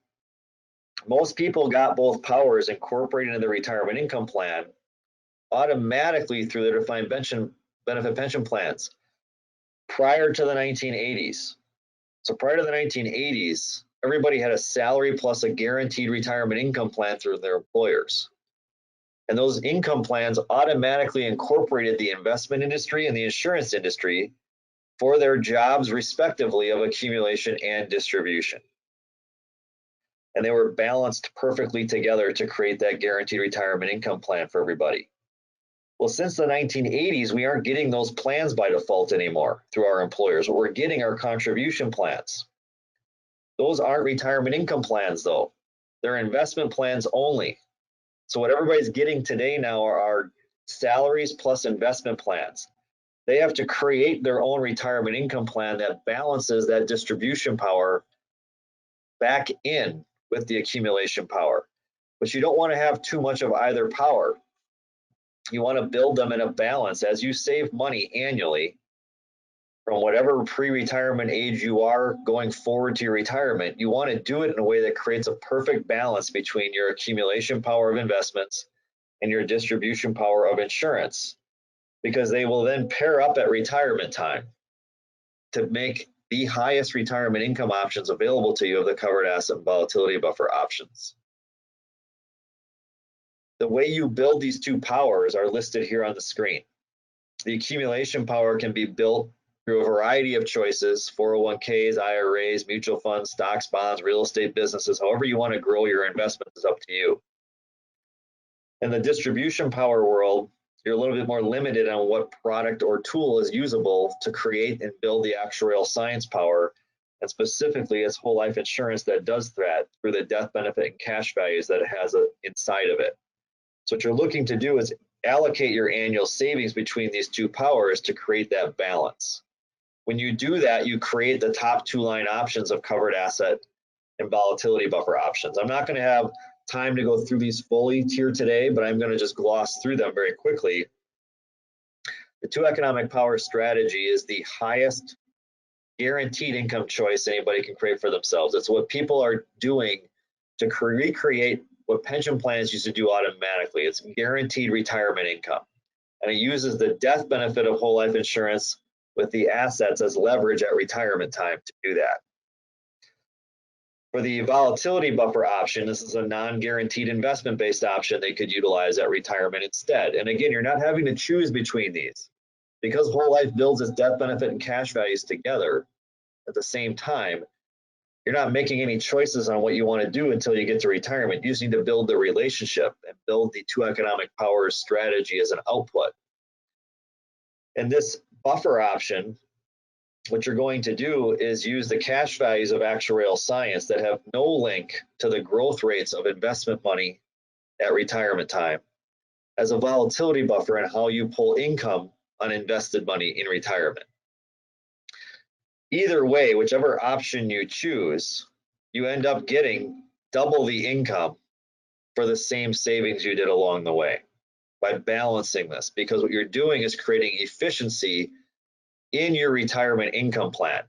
most people got both powers incorporated into the retirement income plan automatically through their defined benefit pension plans prior to the 1980s. So prior to the 1980s, everybody had a salary plus a guaranteed retirement income plan through their employers. And those income plans automatically incorporated the investment industry and the insurance industry for their jobs, respectively, of accumulation and distribution. And they were balanced perfectly together to create that guaranteed retirement income plan for everybody. Well, since the 1980s, we aren't getting those plans by default anymore through our employers. We're getting our contribution plans. Those aren't retirement income plans, though. They're investment plans only. So what everybody's getting today now are salaries plus investment plans. They have to create their own retirement income plan that balances that distribution power back in with the accumulation power. But you don't want to have too much of either power. you want to build them in a balance. As you save money annually from whatever pre-retirement age you are going forward to your retirement, you want to do it in a way that creates a perfect balance between your accumulation power of investments and your distribution power of insurance, because they will then pair up at retirement time to make the highest retirement income options available to you of the covered asset and volatility buffer options. The way you build these two powers are listed here on the screen. The accumulation power can be built through a variety of choices: 401ks, IRAs, mutual funds, stocks, bonds, real estate businesses. However you want to grow your investments is up to you. In the distribution power world, you're a little bit more limited on what product or tool is usable to create and build the actuarial science power, and specifically it's whole life insurance that does that through the death benefit and cash values that it has inside of it. So what you're looking to do is allocate your annual savings between these two powers to create that balance. When you do that, you create the top two line options of covered asset and volatility buffer options. I'm not going to have time to go through these fully here today, but I'm going to just gloss through them very quickly. The two economic power strategy is the highest guaranteed income choice anybody can create for themselves. It's what people are doing to recreate what pension plans used to do automatically. It's guaranteed retirement income. And it uses the death benefit of whole life insurance with the assets as leverage at retirement time to do that. For the volatility buffer option, this is a non-guaranteed investment-based option they could utilize at retirement instead. And again, you're not having to choose between these. Because whole life builds its death benefit and cash values together at the same time, you're not making any choices on what you want to do until you get to retirement. You just need to build the relationship and build the two economic powers strategy as an output. And this buffer option, what you're going to do is use the cash values of actuarial science that have no link to the growth rates of investment money at retirement time as a volatility buffer and how you pull income on invested money in retirement. Either way, whichever option you choose, you end up getting double the income for the same savings you did along the way by balancing this, because what you're doing is creating efficiency in your retirement income plan.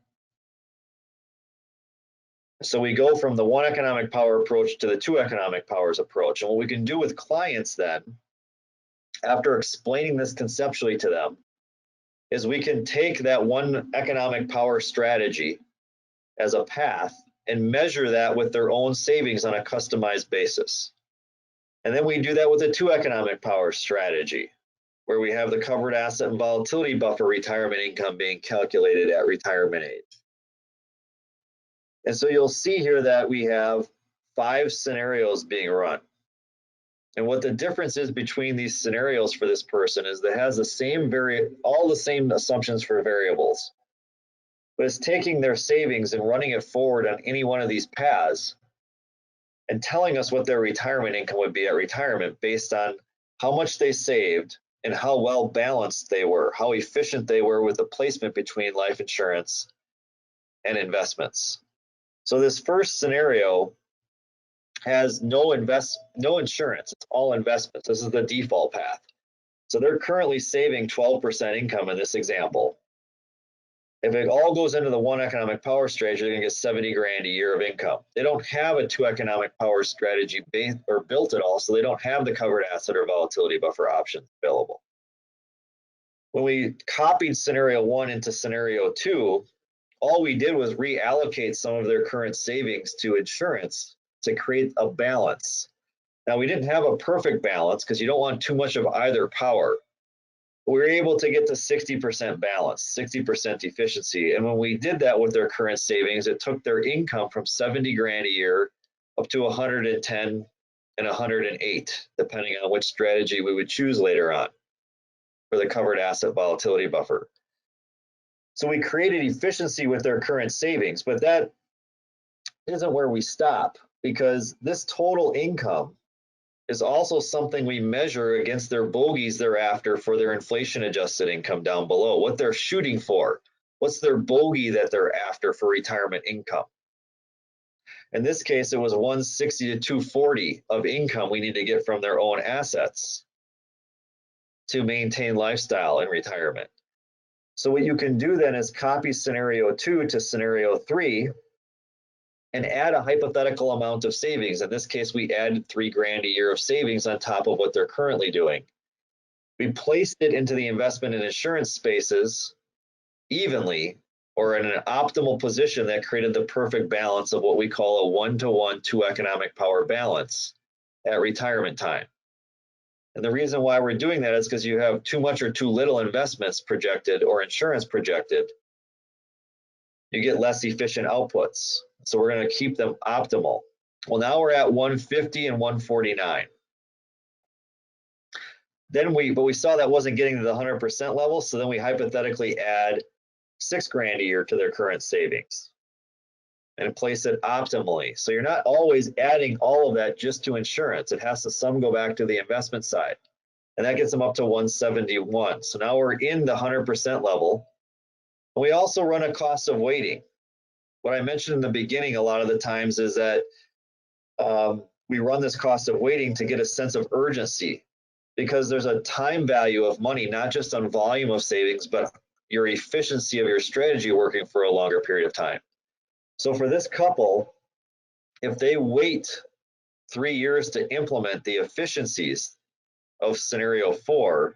So we go from the one economic power approach to the two economic powers approach. And what we can do with clients then, after explaining this conceptually to them, is we can take that one economic power strategy as a path and measure that with their own savings on a customized basis. And then we do that with a two economic power strategy, where we have the covered asset and volatility buffer retirement income being calculated at retirement age. And so you'll see here that we have 5 scenarios being run. And what the difference is between these scenarios for this person is that it has the same all the same assumptions for variables, but it's taking their savings and running it forward on any one of these paths and telling us what their retirement income would be at retirement based on how much they saved and how well balanced they were, how efficient they were with the placement between life insurance and investments. So this first scenario has no insurance, it's all investments. This is the default path. So they're currently saving 12% income in this example. If it all goes into the one economic power strategy, they're gonna get 70 grand a year of income. They don't have a two economic power strategy built at all, so they don't have the covered asset or volatility buffer options available. When we copied scenario 1 into scenario 2, all we did was reallocate some of their current savings to insurance to create a balance. Now, we didn't have a perfect balance because you don't want too much of either power. We were able to get to 60% balance, 60% efficiency. And when we did that with their current savings, it took their income from 70 grand a year up to 110 and 108, depending on which strategy we would choose later on for the covered asset volatility buffer. So we created efficiency with their current savings, but that isn't where we stop, because this total income is also something we measure against their bogeys thereafter for their inflation adjusted income down below, what they're shooting for, what's their bogey that they're after for retirement income. In this case, it was 160 to 240 of income we need to get from their own assets. to maintain lifestyle in retirement. So what you can do then is copy scenario 2 to scenario 3 and add a hypothetical amount of savings. In this case, we added $3,000 a year of savings on top of what they're currently doing. We placed it into the investment and insurance spaces evenly or in an optimal position that created the perfect balance of what we call a 1-to-1 two economic power balance at retirement time. And the reason why we're doing that is because you have too much or too little investments projected or insurance projected, you get less efficient outputs. So we're going to keep them optimal. Well, now we're at 150 and 149. Then we saw that wasn't getting to the 100% level, so then we hypothetically add $6,000 a year to their current savings and place it optimally. So you're not always adding all of that just to insurance. It has to some go back to the investment side. And that gets them up to 171. So now we're in the 100% level. We also run a cost of waiting. What I mentioned in the beginning a lot of the times is that we run this cost of waiting to get a sense of urgency, because there's a time value of money, not just on volume of savings, but your efficiency of your strategy working for a longer period of time. So for this couple, if they wait 3 years to implement the efficiencies of scenario 4,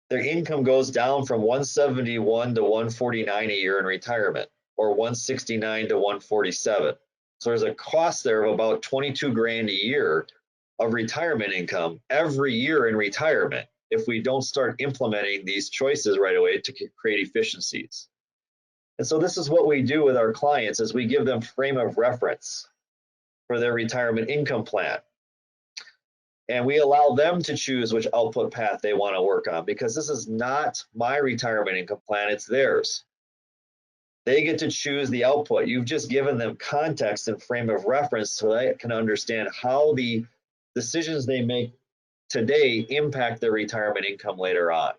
their income goes down from 171 to 149 a year in retirement, or 169 to 147. So there's a cost there of about 22 grand a year of retirement income every year in retirement if we don't start implementing these choices right away to create efficiencies. And so this is what we do with our clients, is we give them frame of reference for their retirement income plan. And we allow them to choose which output path they want to work on, because this is not my retirement income plan, it's theirs. They get to choose the output. You've just given them context and frame of reference so they can understand how the decisions they make today impact their retirement income later on.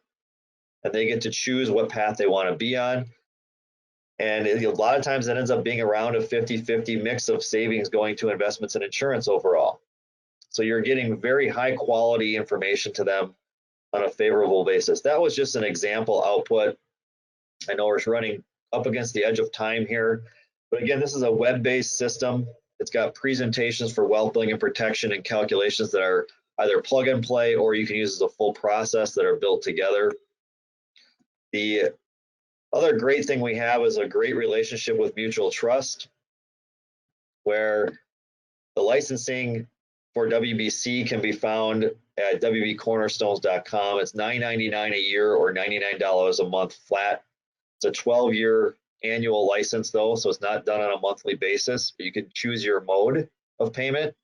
And they get to choose what path they want to be on. And a lot of times that ends up being around a 50-50 mix of savings going to investments and insurance overall. So you're getting very high quality information to them on a favorable basis. That was just an example output. I know we're running up against the edge of time here, but again, this is a web-based system. It's got presentations for wealth building and protection and calculations that are either plug and play, or you can use as a full process that are built together. The other great thing we have is a great relationship with Mutual Trust, where the licensing for WBC can be found at wbcornerstones.com. It's $9.99 a year or $99 a month flat. It's a 12-year annual license though, so it's not done on a monthly basis, but you can choose your mode of payment.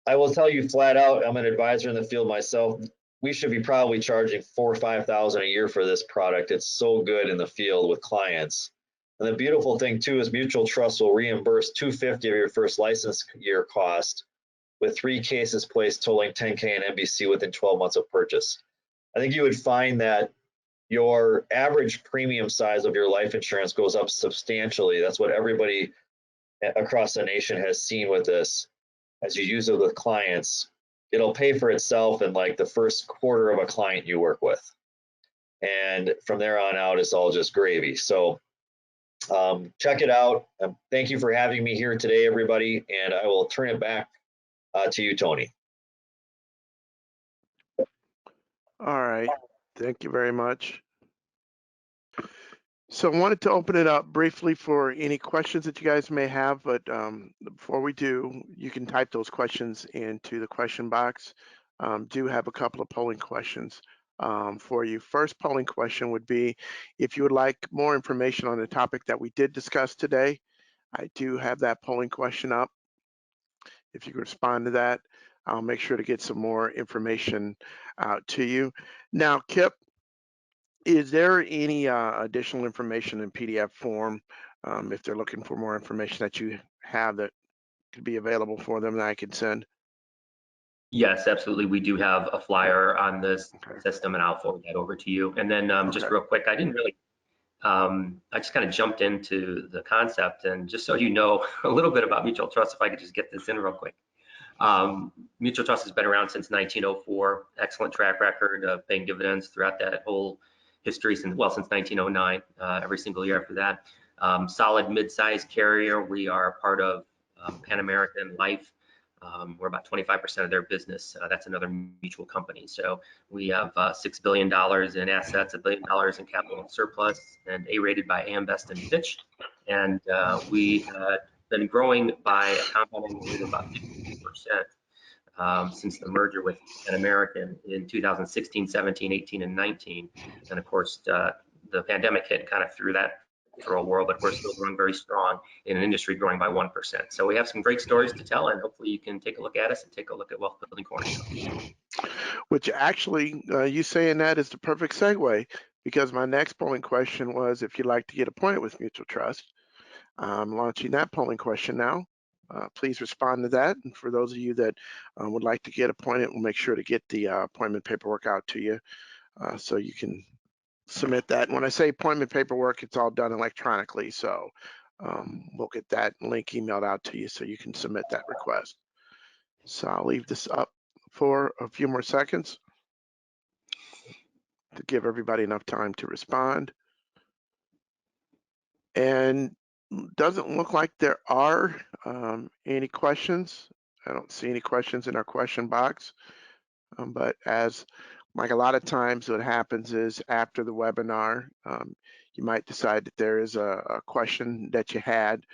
I will tell you flat out, I'm an advisor in the field myself, we should be probably charging $4,000 or $5,000 a year for this product. It's so good in the field with clients. And the beautiful thing too is Mutual Trust will reimburse $250 of your first license year cost, with 3 cases placed totaling $10K and NBC within 12 months of purchase. I think you would find that your average premium size of your life insurance goes up substantially. That's what everybody across the nation has seen with this. As you use it with clients, it'll pay for itself in like the first quarter of a client you work with. And from there on out, it's all just gravy. So check it out. Thank you for having me here today, everybody. And I will turn it back to you, Tony. All right. Thank you very much. So I wanted to open it up briefly for any questions that you guys may have, but before we do, you can type those questions into the question box. Do have a couple of polling questions for you. First polling question would be, if you would like more information on the topic that we did discuss today, I do have that polling question up. If you can respond to that, I'll make sure to get some more information out to you. Now, Kip, is there any additional information in PDF form, if they're looking for more information that you have that could be available for them that I could send? Yes, absolutely. We do have a flyer on this system, and I'll forward that over to you. And then just real quick, I didn't really, I just kind of jumped into the concept, and just so you know a little bit about Mutual Trust, if I could just get this in real quick. Mutual Trust has been around since 1904. Excellent track record of paying dividends throughout that whole history since 1909, every single year after that. Solid mid-sized carrier. We are part of Pan American Life. We're about 25% of their business. That's another mutual company. So we have $6 billion in assets, $1 billion in capital and surplus, and A-rated by AM Best and Fitch. And we have been growing by a compound annual rate of about 15% since the merger with Pan American in 2016, 17, 18, and 19. And of course, the pandemic hit and kind of threw that for a world, but we're still growing very strong in an industry growing by 1%. So we have some great stories to tell, and hopefully you can take a look at us and take a look at Wealth Building Cornerstones. Which actually, you saying that is the perfect segue, because my next polling question was if you'd like to get appointed with Mutual Trust. I'm launching that polling question now. Please respond to that. And for those of you that would like to get appointed, we'll make sure to get the appointment paperwork out to you so you can submit that. And when I say appointment paperwork, it's all done electronically. So we'll get that link emailed out to you so you can submit that request. So I'll leave this up for a few more seconds to give everybody enough time to respond. And doesn't look like there are any questions. I don't see any questions in our question box. But as like a lot of times what happens is after the webinar, you might decide that there is a question that you had.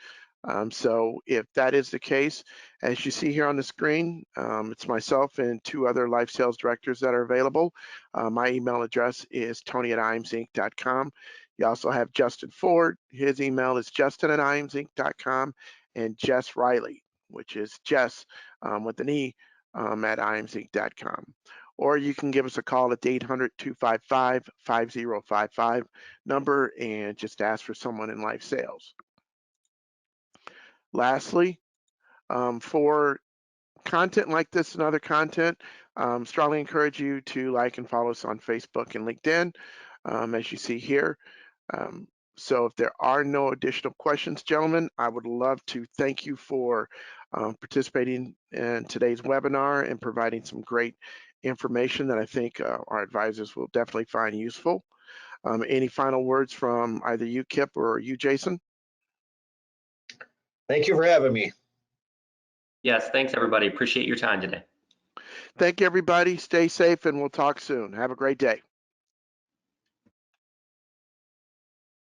So if that is the case, as you see here on the screen, it's myself and two other life sales directors that are available. My email address is tony@iamsinc.com. You also have Justin Ford. His email is justin@iamsinc.com, and Jess Riley, which is Jess with an E at iamsinc.com. Or you can give us a call at the 800-255-5055 number and just ask for someone in life sales. Lastly, for content like this and other content, strongly encourage you to like and follow us on Facebook and LinkedIn, as you see here. So if there are no additional questions, gentlemen, I would love to thank you for participating in today's webinar and providing some great information that I think our advisors will definitely find useful. Any final words from either you, Kip, or you, Jason? Thank you for having me. Yes, thanks everybody. Appreciate your time today. Thank you, everybody. Stay safe, and we'll talk soon. Have a great day.